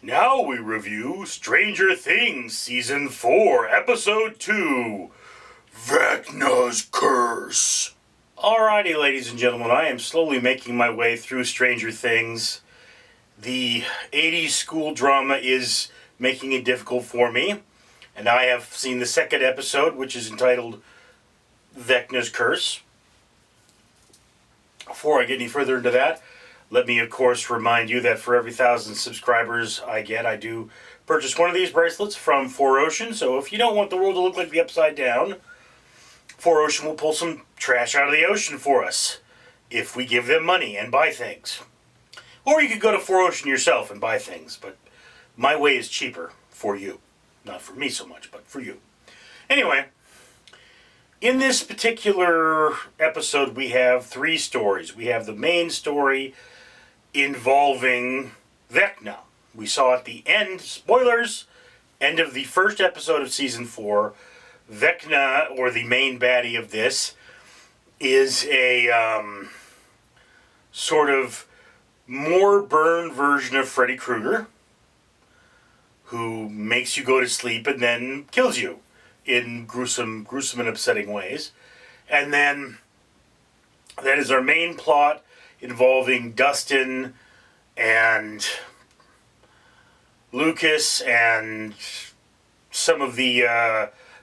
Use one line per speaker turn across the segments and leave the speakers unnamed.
Now we review Stranger Things Season 4, Episode 2, Vecna'S Curse. Alrighty, ladies and gentlemen, I am slowly making my way through Stranger Things. The 80s school drama is making it difficult for me, and I have seen the second episode, which is entitled Vecna'S Curse. Before I get any further into that, let me, of course, remind you that for every 1,000 subscribers I get, I do purchase one of these bracelets from 4Ocean. So if you don't want the world to look like the Upside Down, 4Ocean will pull some trash out of the ocean for us if we give them money and buy things. Or you could go to 4Ocean yourself and buy things, but my way is cheaper for you. Not for me so much, but for you. Anyway, in this particular episode, we have three stories. We have the main story involving Vecna. We saw at the end, spoilers, end of the first episode of Season 4, Vecna, or the main baddie of this, is a sort of more burned version of Freddy Krueger, who makes you go to sleep and then kills you in gruesome and upsetting ways. And then that is our main plot, involving Dustin and Lucas and some of the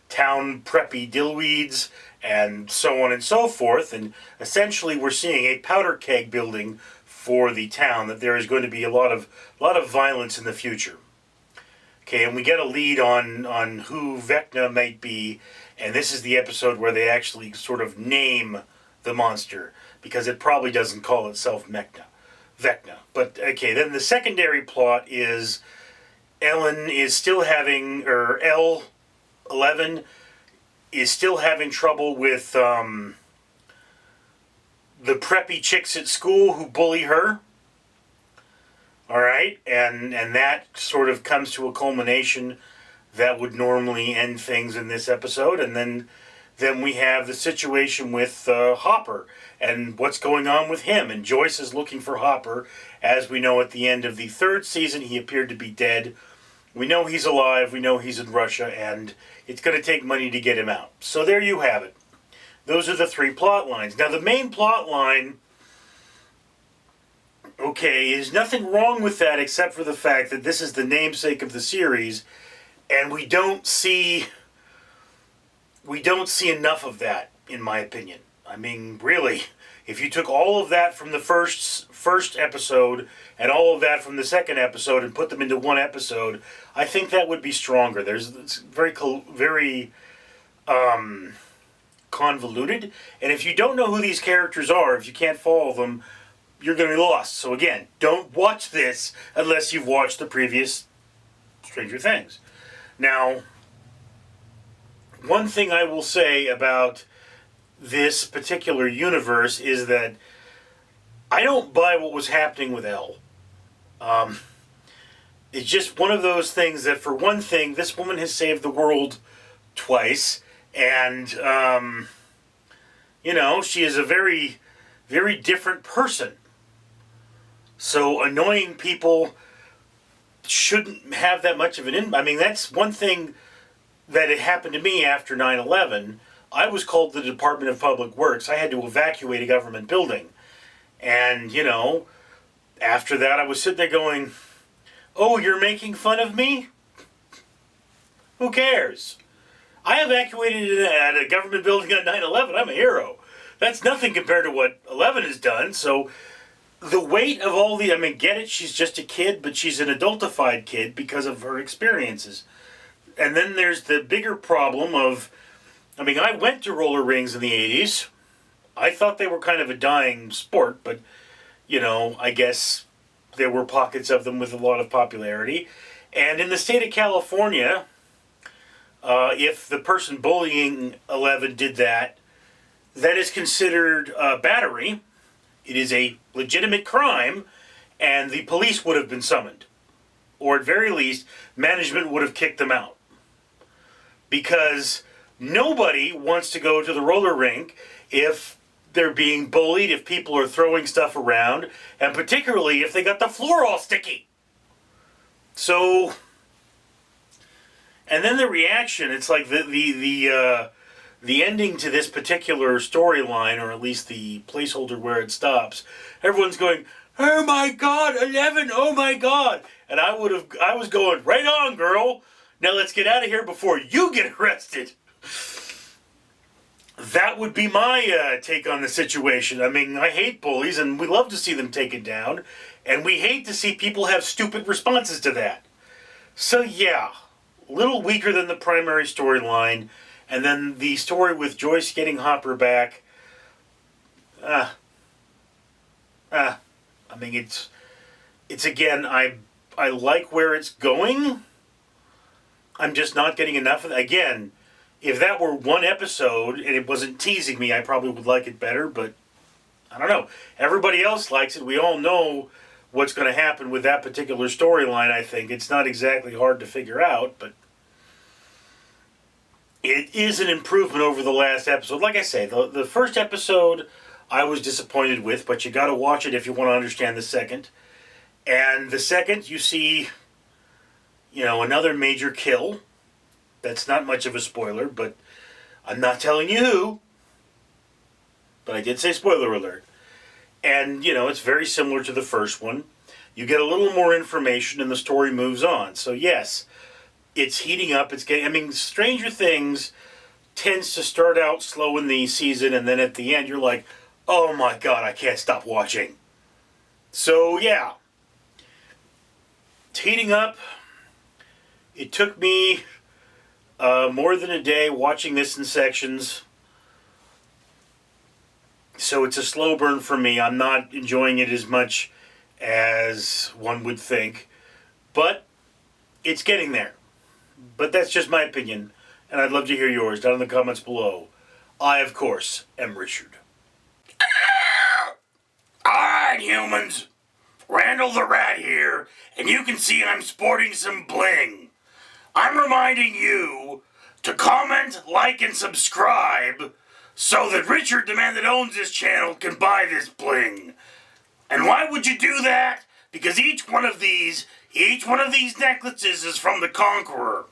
town preppy dillweeds and so on and so forth. And essentially we're seeing a powder keg building for the town, that there is going to be a lot of violence in the future. Okay, and we get a lead on who Vecna might be, and this is the episode where they actually sort of name the monster, because it probably doesn't call itself Vecna. But, okay, then the secondary plot is L11 is still having trouble with the preppy chicks at school who bully her. Alright, and that sort of comes to a culmination that would normally end things in this episode. And then we have the situation with Hopper and what's going on with him. And Joyce is looking for Hopper. As we know, at the end of the third season, he appeared to be dead. We know he's alive, we know he's in Russia, and it's going to take money to get him out. So there you have it. Those are the three plot lines. Now, the main plot line, okay, there's nothing wrong with that except for the fact that this is the namesake of the series, and we don't see enough of that, in my opinion. I mean, really, if you took all of that from the first episode and all of that from the second episode and put them into one episode, I think that would be stronger. It's very convoluted, and if you don't know who these characters are, if you can't follow them, you're going to be lost. So again, don't watch this unless you've watched the previous Stranger Things. Now, one thing I will say about this particular universe is that I don't buy what was happening with Elle. It's just one of those things that, for one thing, this woman has saved the world twice, and, she is a very, very different person. So annoying people shouldn't have that much of an impact. I mean, that's one thing that had happened to me after 9/11. I was called to the Department of Public Works. I had to evacuate a government building. And, after that I was sitting there going, oh, you're making fun of me? Who cares? I evacuated at a government building on 9/11. I'm a hero. That's nothing compared to what 11 has done. So the weight of all get it, she's just a kid, but she's an adultified kid because of her experiences. And then there's the bigger problem of, I went to roller rings in the 80s. I thought they were kind of a dying sport, but, I guess there were pockets of them with a lot of popularity. And in the state of California, if the person bullying 11 did that, that is considered battery. It is a legitimate crime, and the police would have been summoned. Or at very least, management would have kicked them out. Because nobody wants to go to the roller rink if they're being bullied, if people are throwing stuff around, and particularly if they got the floor all sticky. So, and then the reaction, it's like the ending to this particular storyline, or at least the placeholder where it stops, everyone's going, "Oh my God, 11, oh my God." And I was going, "Right on, girl. Now let's get out of here before you get arrested." That would be my take on the situation. I mean, I hate bullies, and we love to see them taken down, and we hate to see people have stupid responses to that. So yeah, a little weaker than the primary storyline, and then the story with Joyce getting Hopper back. I mean, it's again, I like where it's going. I'm just not getting enough of it. Again, if that were one episode and it wasn't teasing me, I probably would like it better, but I don't know. Everybody else likes it. We all know what's going to happen with that particular storyline, I think. It's not exactly hard to figure out, but it is an improvement over the last episode. Like I say, the first episode I was disappointed with, but you got to watch it if you want to understand the second. And the second, you see, another major kill. That's not much of a spoiler, but I'm not telling you who. But I did say spoiler alert. And, it's very similar to the first one. You get a little more information and the story moves on. So yes, it's heating up. Stranger Things tends to start out slow in the season, and then at the end you're like, "Oh my God, I can't stop watching." So yeah, it's heating up. It took me more than a day watching this in sections. So it's a slow burn for me. I'm not enjoying it as much as one would think. But it's getting there. But that's just my opinion. And I'd love to hear yours down in the comments below. I, of course, am Richard. Alright, humans. Randall the Rat here. And you can see I'm sporting some bling. I'm reminding you to comment, like, and subscribe so that Richard, the man that owns this channel, can buy this bling. And why would you do that? Because each one of these necklaces is from the Conqueror.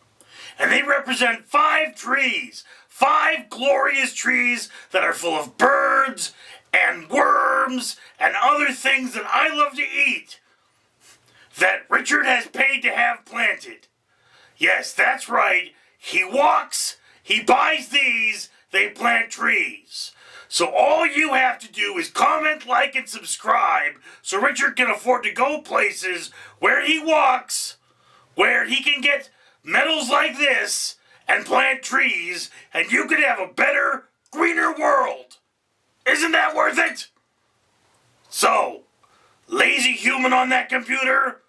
And they represent 5 trees. 5 glorious trees that are full of birds and worms and other things that I love to eat. That Richard has paid to have planted. Yes, that's right. He walks, he buys these, they plant trees. So all you have to do is comment, like, and subscribe so Richard can afford to go places where he walks, where he can get medals like this and plant trees, and you could have a better, greener world. Isn't that worth it? So, lazy human on that computer,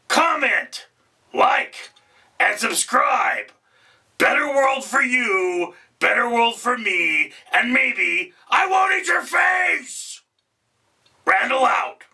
comment, like, and subscribe. Better world for you, better world for me, and maybe I won't eat your face! Randall out.